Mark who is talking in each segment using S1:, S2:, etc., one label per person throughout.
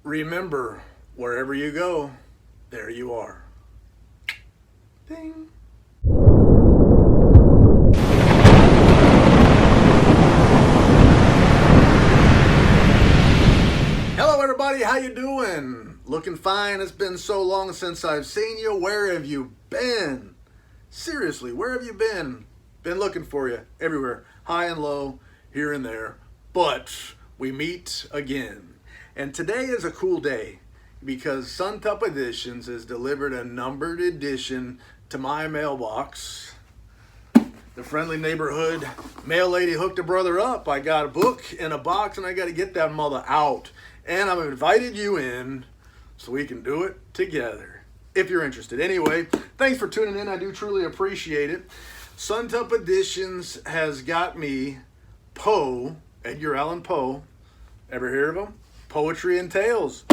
S1: Remember, wherever you go, there you are. Ding. Hello everybody, how you doing? Looking fine. It's been so long since I've seen you. Where have you been? Seriously, where have you been? Been looking for you everywhere, high and low, here and there. But we meet again. And today is a cool day because Suntup Editions has delivered a numbered edition to my mailbox. The friendly neighborhood mail lady hooked a brother up. I got a book in a box and I got to get that mother out. And I've invited you in so we can do it together if you're interested. Anyway, thanks for tuning in. I do truly appreciate it. Suntup Editions has got me Poe, Edgar Allan Poe. Ever hear of him? Poetry and Tales.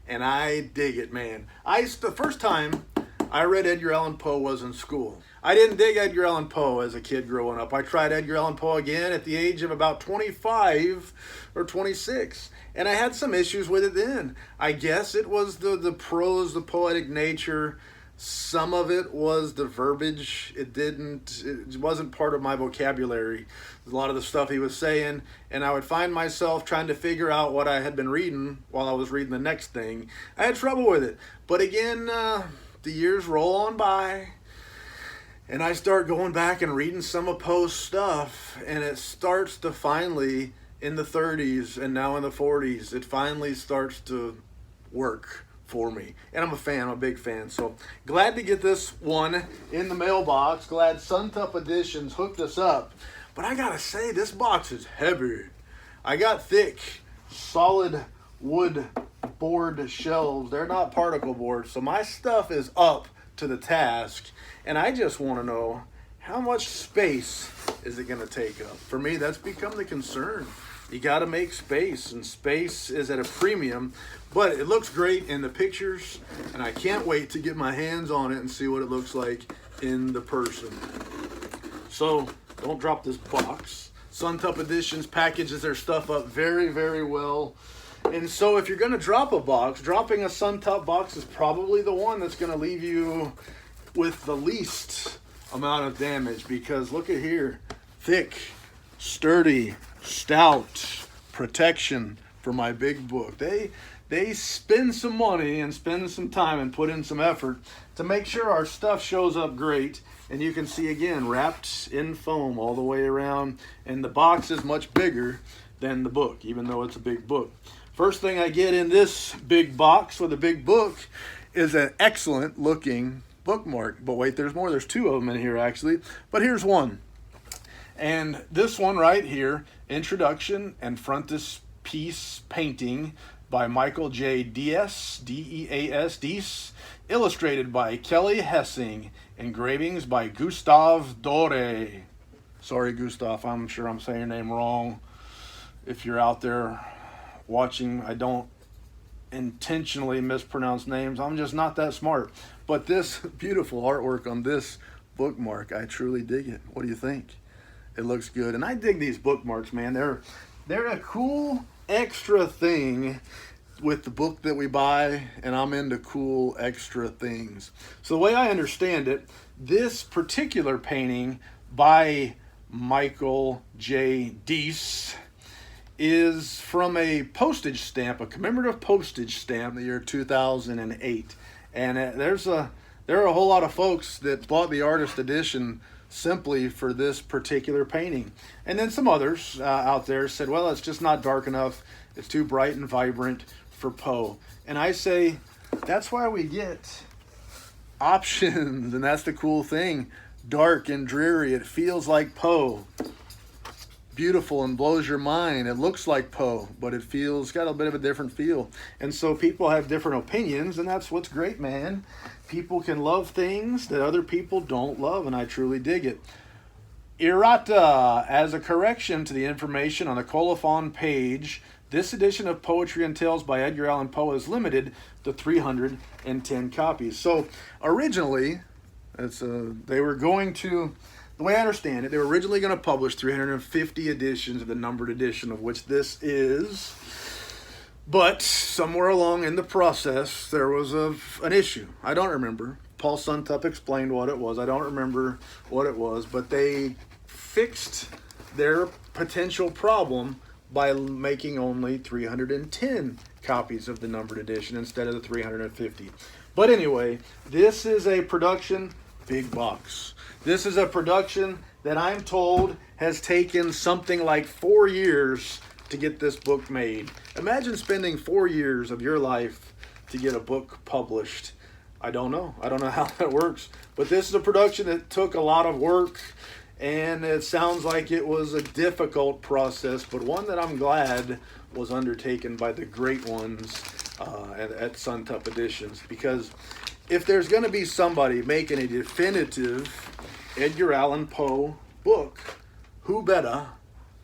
S1: And I dig it, man. The first time I read Edgar Allan Poe was in school. I didn't dig Edgar Allan Poe as a kid growing up. I tried Edgar Allan Poe again at the age of about 25 or 26. And I had some issues with it then. I guess it was the prose, the poetic nature. Some of it was the verbiage. It wasn't part of my vocabulary. A lot of the stuff he was saying, and I would find myself trying to figure out what I had been reading while I was reading the next thing. I had trouble with it. But again, the years roll on by, and I start going back and reading some of Poe's stuff, and it starts to finally, in the 30s and now in the 40s, it finally starts to work for me. And I'm a fan, I'm a big fan. So glad to get this one in the mailbox. Glad Suntup Editions hooked us up. But I gotta say, this box is heavy. I got thick, solid wood board shelves. They're not particle boards, so my stuff is up to the task. And I just want to know, how much space is it gonna take up? For me, that's become the concern. You gotta make space, and space is at a premium. But it looks great in the pictures, and I can't wait to get my hands on it and see what it looks like in the person. So don't drop this box. Suntup Editions packages their stuff up very, very well. And so if you're going to drop a box, dropping a Suntup box is probably the one that's going to leave you with the least amount of damage, because look at here. Thick, sturdy, stout protection for my big book. They spend some money and spend some time and put in some effort to make sure our stuff shows up great. And you can see again, wrapped in foam all the way around. And the box is much bigger than the book, even though it's a big book. First thing I get in this big box with a big book is an excellent looking bookmark. But wait, there's more. There's two of them in here actually. But here's one. And this one right here, Introduction and Frontispiece Painting by Michael J. Deas, D-E-A-S, Deas, illustrated by Kelly Hessing, engravings by Gustav Dore. Sorry, Gustav, I'm sure I'm saying your name wrong. If you're out there watching, I don't intentionally mispronounce names. I'm just not that smart. But this beautiful artwork on this bookmark, I truly dig it. What do you think? It looks good. And I dig these bookmarks, man. They're a cool extra thing with the book that we buy, and I'm into cool extra things. So the way I understand it, this particular painting by Michael J. Deas is from a postage stamp, a commemorative postage stamp, the year 2008. And there are a whole lot of folks that bought the artist edition simply for this particular painting. And then some others out there said, well, it's just not dark enough. It's too bright and vibrant for Poe. And I say, that's why we get options. And that's the cool thing. Dark and dreary. It feels like Poe. Beautiful and blows your mind. It looks like Poe, but got a bit of a different feel. And so people have different opinions, and that's what's great, man. People can love things that other people don't love, and I truly dig it. Errata. As a correction to the information on the colophon page, this edition of Poetry and Tales by Edgar Allan Poe is limited to 310 copies. So originally, they were going to The way I understand it, they were originally going to publish 350 editions of the numbered edition, of which this is But somewhere along in the process, there was an issue. I don't remember. Paul Suntup explained what it was. I don't remember what it was, but they fixed their potential problem by making only 310 copies of the numbered edition instead of the 350. But anyway, this is a production, big box. This is a production that I'm told has taken something like 4 years to get this book made. Imagine spending 4 years of your life to get a book published. I don't know how that works, but this is a production that took a lot of work, and it sounds like it was a difficult process, but one that I'm glad was undertaken by the great ones at Suntup Editions, because if there's going to be somebody making a definitive Edgar Allan Poe book, who better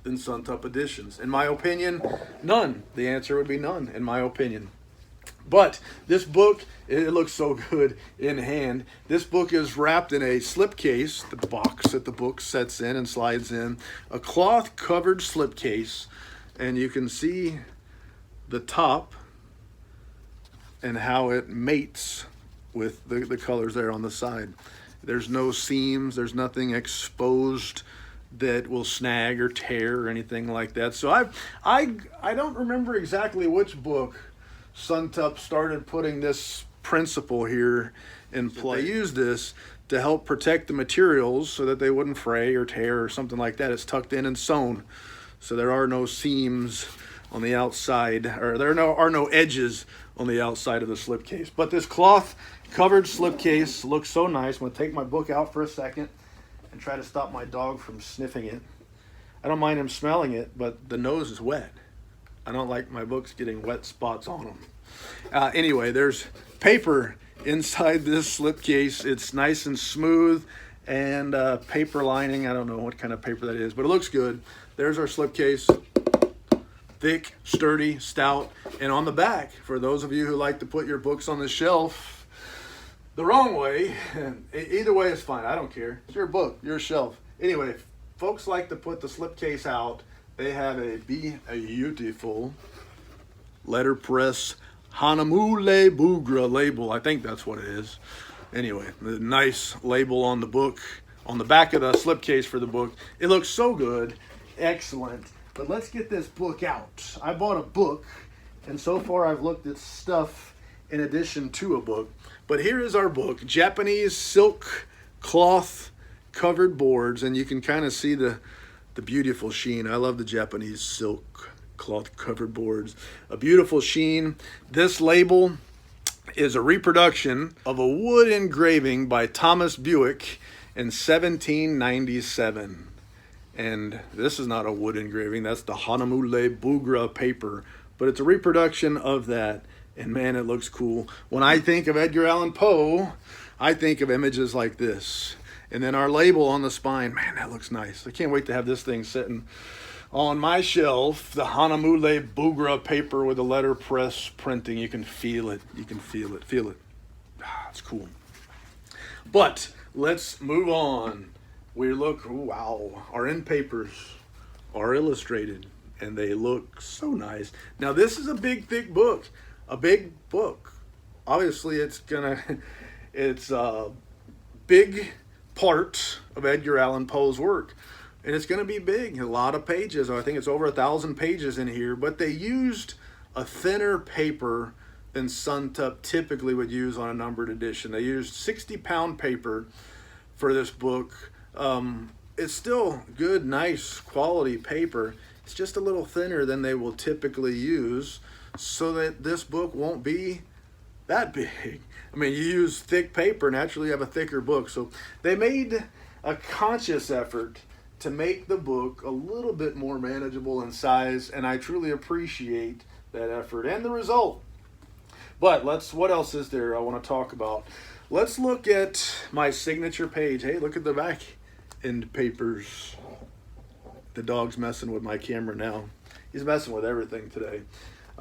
S1: than Suntup Editions? In my opinion, none. The answer would be none, in my opinion. But this book, it looks so good in hand. This book is wrapped in a slipcase, the box that the book sets in and slides in, a cloth-covered slipcase, and you can see the top and how it mates with the colors there on the side. There's no seams, there's nothing exposed that will snag or tear or anything like that. So I don't remember exactly which book Suntup started putting this principle here in play. They used this to help protect the materials so that they wouldn't fray or tear or something like that. It's tucked in and sewn, so there are no seams on the outside, or there are no edges on the outside of the slipcase. But this cloth covered slipcase looks so nice. I'm going to take my book out for a second and try to stop my dog from sniffing it. I don't mind him smelling it, but the nose is wet. I don't like my books getting wet spots on them. Anyway, there's paper inside this slipcase. It's nice and smooth, and paper lining. I don't know what kind of paper that is, but it looks good. There's our slipcase. Thick, sturdy, stout. And on the back, for those of you who like to put your books on the shelf the wrong way, either way is fine. I don't care. It's your book, your shelf. Anyway, folks like to put the slipcase out. They have a beautiful letterpress Hanamule Bugra label. I think that's what it is. Anyway, the nice label on the book, on the back of the slipcase for the book. It looks so good. Excellent. But let's get this book out. I bought a book, and so far I've looked at stuff in addition to a book. But here is our book, Japanese silk cloth covered boards, and you can kind of see the beautiful sheen. I love the Japanese silk cloth covered boards. A beautiful sheen. This label is a reproduction of a wood engraving by Thomas Buick in 1797. And this is not a wood engraving. That's the Hanamule Bugra paper. But it's a reproduction of that. And man, it looks cool. When I think of Edgar Allan Poe, I think of images like this. And then our label on the spine, man, that looks nice. I can't wait to have this thing sitting on my shelf. The Hanamule Bugra paper with the letterpress printing. You can feel it. You can feel it. Feel it. Ah, it's cool. But let's move on. We look, wow, our Endpapers are illustrated, and they look so nice. Now, this is a big, thick book. A big book. Obviously, it's a big part of Edgar Allan Poe's work, and it's going to be big. A lot of pages. I think it's over 1,000 pages in here, but they used a thinner paper than Suntup typically would use on a numbered edition. They used 60-pound paper for this book. It's still good, nice quality paper. It's just a little thinner than they will typically use, so that this book won't be that big. I mean, you use thick paper, naturally you have a thicker book. So they made a conscious effort to make the book a little bit more manageable in size, and I truly appreciate that effort and the result. But what else is there I want to talk about? Let's look at my signature page. Hey, look at the back Endpapers. The dog's messing with my camera now. He's messing with everything today.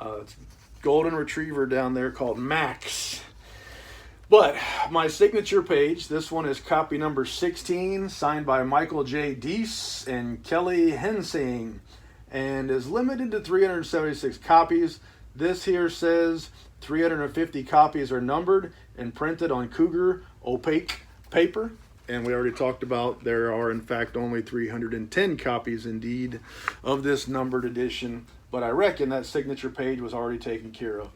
S1: It's golden retriever down there called Max. But my signature page, this one is copy number 16, signed by Michael J. Deese and Kelly Hensing, and is limited to 376 copies. This here says 350 copies are numbered and printed on Cougar opaque paper. And we already talked about there are in fact only 310 copies indeed of this numbered edition. But I reckon that signature page was already taken care of.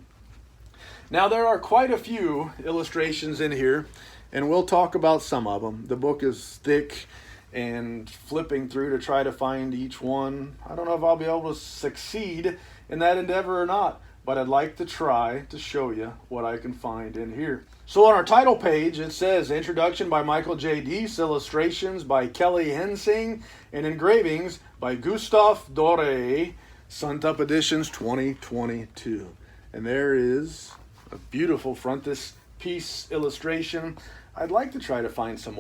S1: Now there are quite a few illustrations in here, and we'll talk about some of them. The book is thick, and flipping through to try to find each one, I don't know if I'll be able to succeed in that endeavor or not, but I'd like to try to show you what I can find in here. So on our title page, it says Introduction by Michael J. Deese, illustrations by Kelly Hensing, and engravings by Gustave Doré, Suntup Editions 2022. And there is a beautiful frontispiece illustration. I'd like to try to find some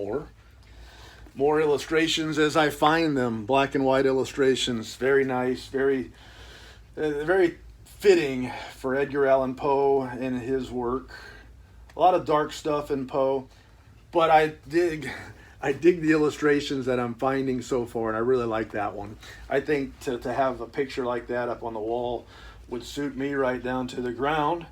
S1: more illustrations as I find them. Black and white illustrations, very nice, very fitting for Edgar Allan Poe and his work. A lot of dark stuff in Poe, but I dig the illustrations that I'm finding so far, and I really like that one. I think to have a picture like that up on the wall would suit me right down to the ground.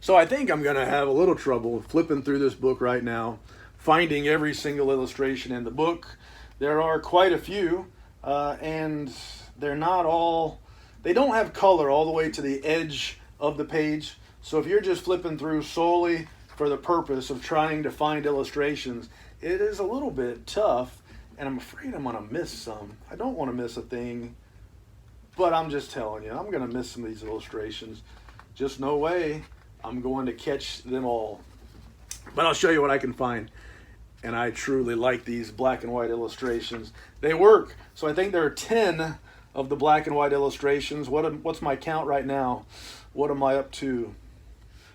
S1: So I think I'm going to have a little trouble flipping through this book right now, finding every single illustration in the book. There are quite a few, and they're not all, they don't have color all the way to the edge of the page. So if you're just flipping through solely for the purpose of trying to find illustrations, it is a little bit tough, and I'm afraid I'm going to miss some. I don't want to miss a thing, but I'm just telling you, I'm going to miss some of these illustrations. Just no way I'm going to catch them all. But I'll show you what I can find. And I truly like these black and white illustrations. They work. So I think there are 10 of the black and white illustrations. What's my count right now? What am I up to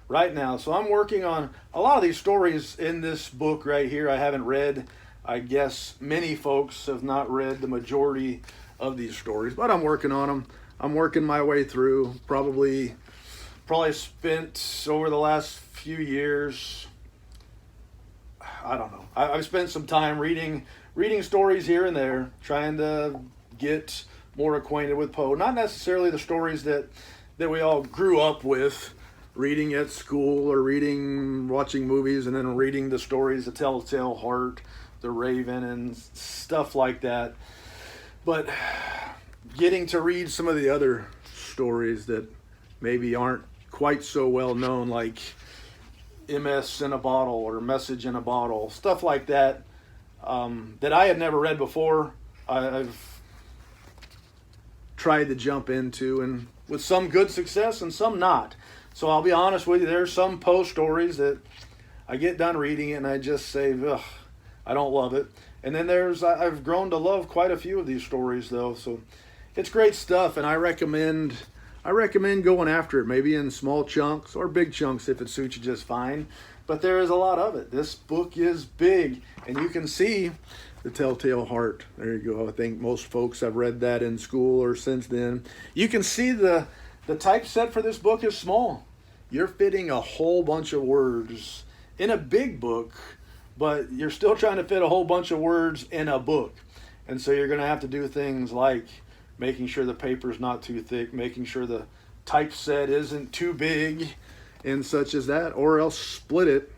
S1: right now? So I'm working on a lot of these stories in this book right here I haven't read. I guess many folks have not read the majority of these stories, but I'm working on them. I'm working my way through. Probably spent over the last few years, I don't know. I've spent some time reading stories here and there, trying to get more acquainted with Poe. Not necessarily the stories that we all grew up with, reading at school or watching movies, and then reading the stories, The Telltale Heart, The Raven, and stuff like that. But getting to read some of the other stories that maybe aren't quite so well known, like MS in a Bottle or Message in a Bottle, stuff like that, that I had never read before. I've tried to jump into, and with some good success and some not. So I'll be honest with you, there's some Poe stories that I get done reading it and I just say, ugh, I don't love it. And then I've grown to love quite a few of these stories though. So it's great stuff, and I recommend going after it, maybe in small chunks or big chunks if it suits you just fine. But there is a lot of it. This book is big, and you can see The Telltale Heart. There you go. I think most folks have read that in school or since then. You can see the typeset for this book is small. You're fitting a whole bunch of words in a big book, but you're still trying to fit a whole bunch of words in a book. And so you're going to have to do things like making sure the paper's not too thick, making sure the typeset isn't too big, and such as that, or else split it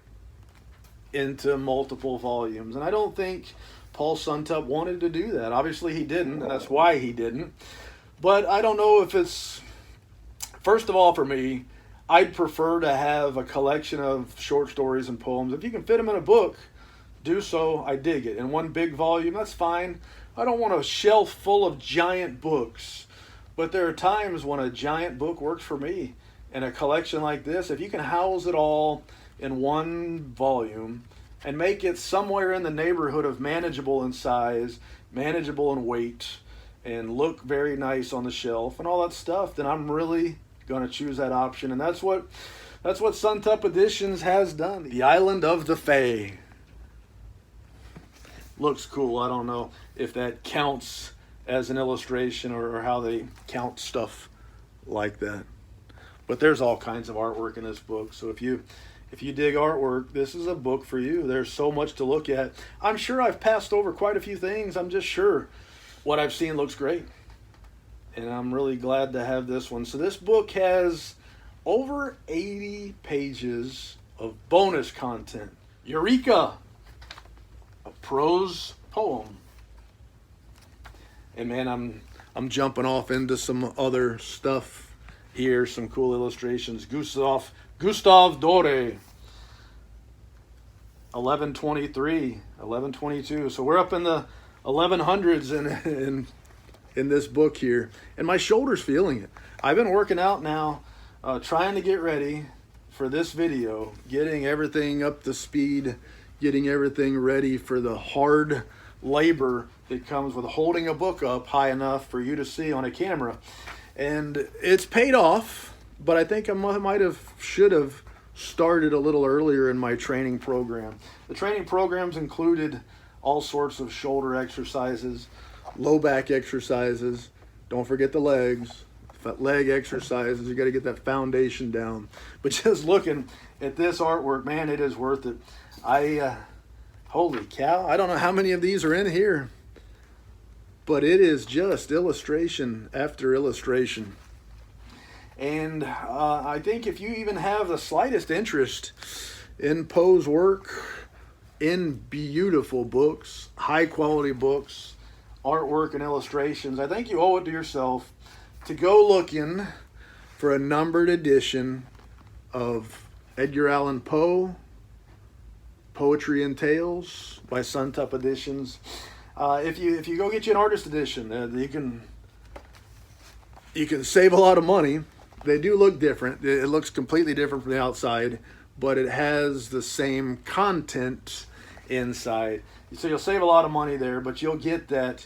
S1: into multiple volumes. And I don't think Paul Suntup wanted to do that. Obviously he didn't, and that's why he didn't. But I don't know if it's, first of all, for me, I'd prefer to have a collection of short stories and poems. If you can fit them in a book, do so. I dig it. In one big volume, that's fine. I don't want a shelf full of giant books, but there are times when a giant book works for me. And a collection like this, if you can house it all in one volume and make it somewhere in the neighborhood of manageable in size, manageable in weight, and look very nice on the shelf and all that stuff, then I'm really going to choose that option. And that's what Suntup Editions has done. The Island of the Fae. Looks cool. I don't know if that counts as an illustration or how they count stuff like that. But there's all kinds of artwork in this book. So if you dig artwork, this is a book for you. There's so much to look at. I'm sure I've passed over quite a few things. I'm just sure what I've seen looks great. and I'm really glad to have this one. So this book has over 80 pages of bonus content. Eureka! A prose poem. And man, I'm jumping off into some other stuff here, some cool illustrations. Gustav Dore. 1123, 1122. So we're up in the 1100s in this book here. And my shoulder's feeling it. I've been working out now, trying to get ready for this video, getting everything up to speed, getting everything ready for the hard labor that comes with holding a book up high enough for you to see on a camera. And it's paid off, but I think I should have started a little earlier in my training program. The training programs included all sorts of shoulder exercises, low back exercises. Don't forget the legs. Leg exercises. You got to get that foundation down. But just looking at this artwork, man, it is worth it. Holy cow! I don't know how many of these are in here, but it is just illustration after illustration. And I think if you even have the slightest interest in Poe's work, in beautiful books, high quality books, artwork and illustrations, I think you owe it to yourself to go looking for a numbered edition of Edgar Allan Poe, Poetry and Tales by Suntup Editions. If you go get you an artist edition, you can save a lot of money. They do look different. It looks completely different from the outside, but it has the same content inside. So you'll save a lot of money there, but you'll get that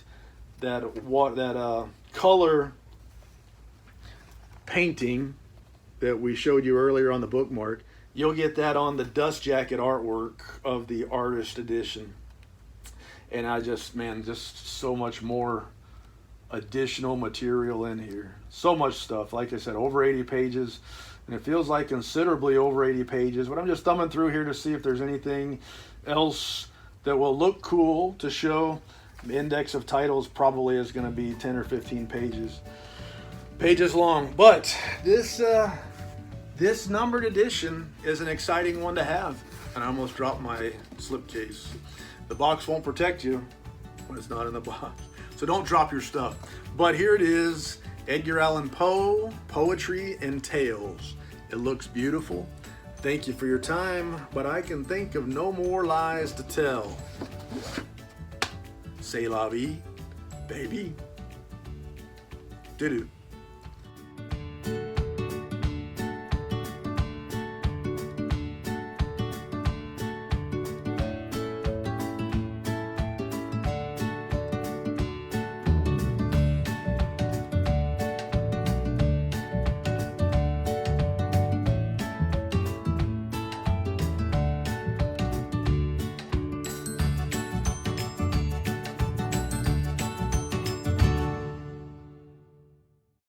S1: color painting that we showed you earlier on the bookmark. You'll get that on the dust jacket artwork of the artist edition. And just so much more additional material in here. So much stuff. Like I said, over 80 pages. And it feels like considerably over 80 pages. But I'm just thumbing through here to see if there's anything else that will look cool to show. The index of titles probably is going to be 10 or 15 pages long. But this numbered edition is an exciting one to have. And I almost dropped my slipcase. The box won't protect you when it's not in the box. So don't drop your stuff. But here it is, Edgar Allan Poe, Poetry and Tales. It looks beautiful. Thank you for your time, but I can think of no more lies to tell. C'est la vie, baby. Doo-doo.